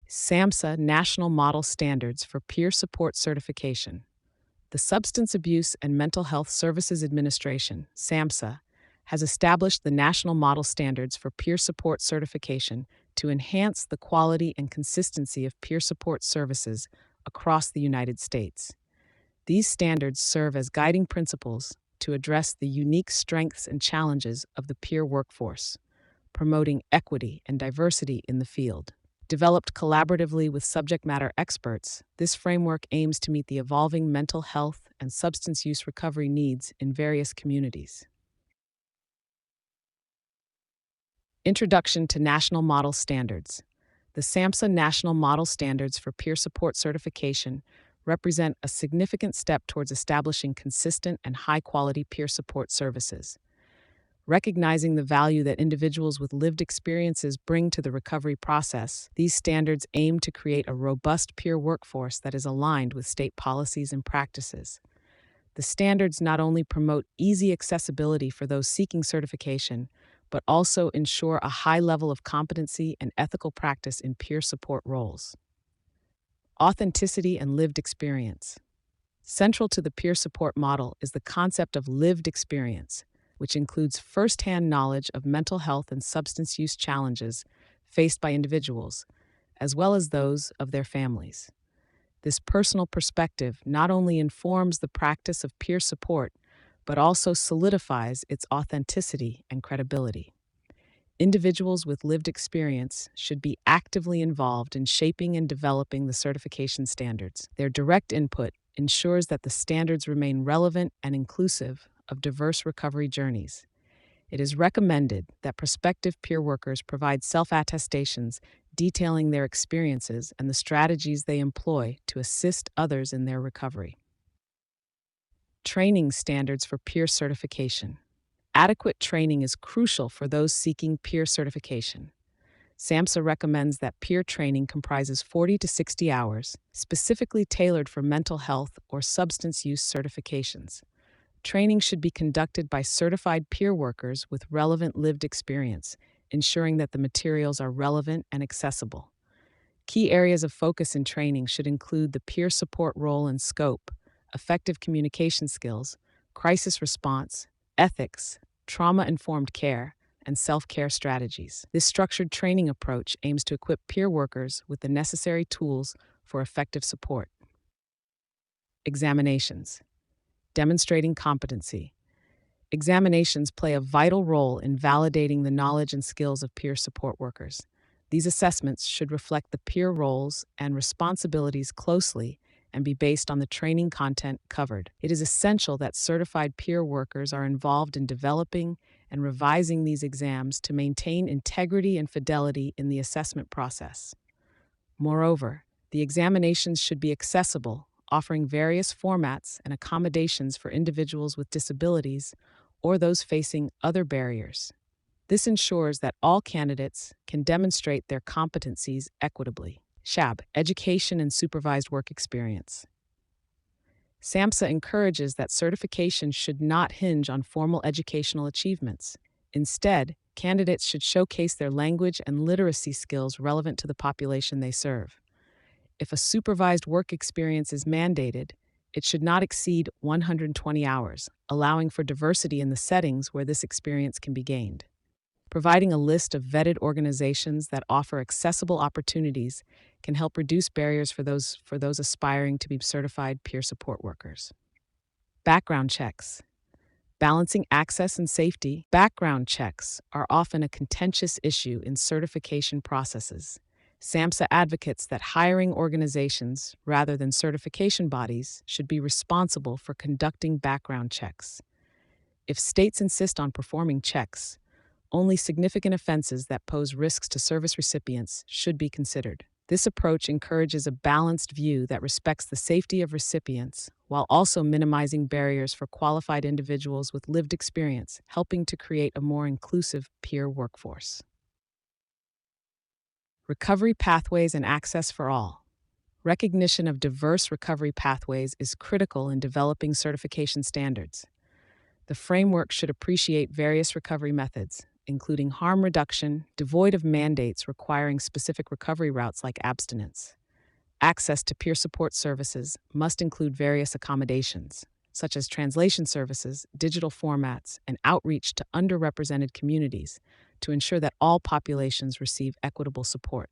SAMHSA National Model Standards for Peer Support Certification. The Substance Abuse and Mental Health Services Administration, SAMHSA, has established the National Model Standards for Peer Support Certification to enhance the quality and consistency of peer support services across the United States. These standards serve as guiding principles to address the unique strengths and challenges of the peer workforce, promoting equity and diversity in the field. Developed collaboratively with subject matter experts, this framework aims to meet the evolving mental health and substance use recovery needs in various communities. Introduction to National Model Standards. The SAMHSA National Model Standards for Peer Support Certification represent a significant step towards establishing consistent and high-quality peer support services. Recognizing the value that individuals with lived experiences bring to the recovery process, these standards aim to create a robust peer workforce that is aligned with state policies and practices. The standards not only promote easy accessibility for those seeking certification, but also ensure a high level of competency and ethical practice in peer support roles. Authenticity and lived experience. Central to the peer support model is the concept of lived experience, which includes firsthand knowledge of mental health and substance use challenges faced by individuals, as well as those of their families. This personal perspective not only informs the practice of peer support, but also solidifies its authenticity and credibility. Individuals with lived experience should be actively involved in shaping and developing the certification standards. Their direct input ensures that the standards remain relevant and inclusive of diverse recovery journeys. It is recommended that prospective peer workers provide self-attestations detailing their experiences and the strategies they employ to assist others in their recovery. Training standards for peer certification. Adequate training is crucial for those seeking peer certification. SAMHSA recommends that peer training comprises 40 to 60 hours, specifically tailored for mental health or substance use certifications. Training should be conducted by certified peer workers with relevant lived experience, ensuring that the materials are relevant and accessible. Key areas of focus in training should include the peer support role and scope, effective communication skills, crisis response, ethics, trauma-informed care, and self-care strategies. This structured training approach aims to equip peer workers with the necessary tools for effective support. Examinations. Demonstrating competency. Examinations play a vital role in validating the knowledge and skills of peer support workers. These assessments should reflect the peer roles and responsibilities closely and be based on the training content covered. It is essential that certified peer workers are involved in developing and revising these exams to maintain integrity and fidelity in the assessment process. Moreover, the examinations should be accessible, offering various formats and accommodations for individuals with disabilities or those facing other barriers. This ensures that all candidates can demonstrate their competencies equitably. SHAB, Education and Supervised Work Experience. SAMHSA encourages that certification should not hinge on formal educational achievements. Instead, candidates should showcase their language and literacy skills relevant to the population they serve. If a supervised work experience is mandated, it should not exceed 120 hours, allowing for diversity in the settings where this experience can be gained. Providing a list of vetted organizations that offer accessible opportunities can help reduce barriers for those aspiring to be certified peer support workers. Background checks. Balancing access and safety. Background checks are often a contentious issue in certification processes. SAMHSA advocates that hiring organizations, rather than certification bodies, should be responsible for conducting background checks. If states insist on performing checks, only significant offenses that pose risks to service recipients should be considered. This approach encourages a balanced view that respects the safety of recipients while also minimizing barriers for qualified individuals with lived experience, helping to create a more inclusive peer workforce. Recovery pathways and access for all. Recognition of diverse recovery pathways is critical in developing certification standards. The framework should appreciate various recovery methods, including harm reduction, devoid of mandates requiring specific recovery routes like abstinence. Access to peer support services must include various accommodations, such as translation services, digital formats, and outreach to underrepresented communities to ensure that all populations receive equitable support.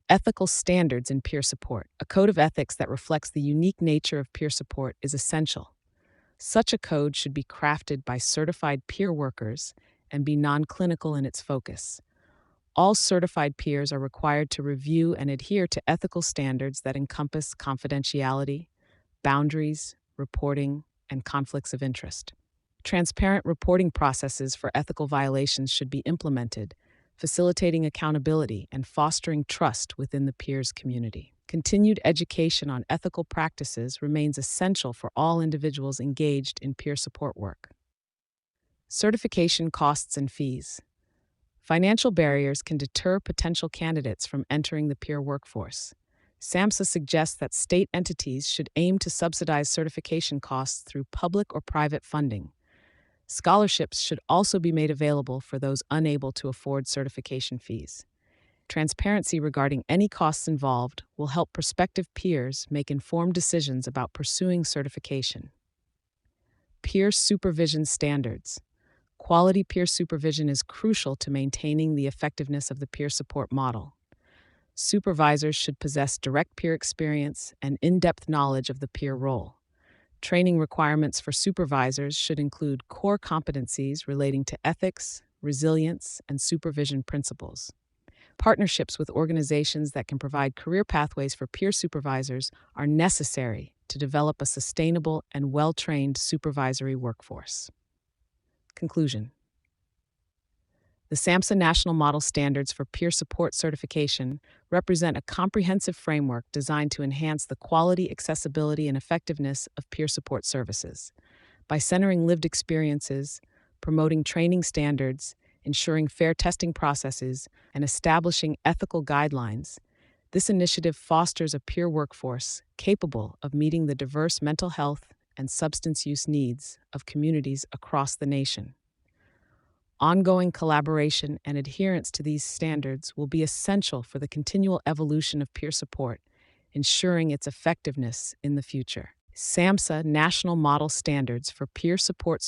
Ethical standards in peer support. A code of ethics that reflects the unique nature of peer support is essential. Such a code should be crafted by certified peer workers and be non-clinical in its focus. All certified peers are required to review and adhere to ethical standards that encompass confidentiality, boundaries, reporting, and conflicts of interest. Transparent reporting processes for ethical violations should be implemented, facilitating accountability and fostering trust within the peers community. Continued education on ethical practices remains essential for all individuals engaged in peer support work. Certification costs and fees. Financial barriers can deter potential candidates from entering the peer workforce. SAMHSA suggests that state entities should aim to subsidize certification costs through public or private funding. Scholarships should also be made available for those unable to afford certification fees. Transparency regarding any costs involved will help prospective peers make informed decisions about pursuing certification. Peer supervision standards. Quality peer supervision is crucial to maintaining the effectiveness of the peer support model. Supervisors should possess direct peer experience and in-depth knowledge of the peer role. Training requirements for supervisors should include core competencies relating to ethics, resilience, and supervision principles. Partnerships with organizations that can provide career pathways for peer supervisors are necessary to develop a sustainable and well-trained supervisory workforce. Conclusion. The SAMHSA National Model Standards for Peer Support Certification represent a comprehensive framework designed to enhance the quality, accessibility, and effectiveness of peer support services. By centering lived experiences, promoting training standards, ensuring fair testing processes, and establishing ethical guidelines, this initiative fosters a peer workforce capable of meeting the diverse mental health and substance use needs of communities across the nation. Ongoing collaboration and adherence to these standards will be essential for the continual evolution of peer support, ensuring its effectiveness in the future. SAMHSA National Model Standards for Peer Support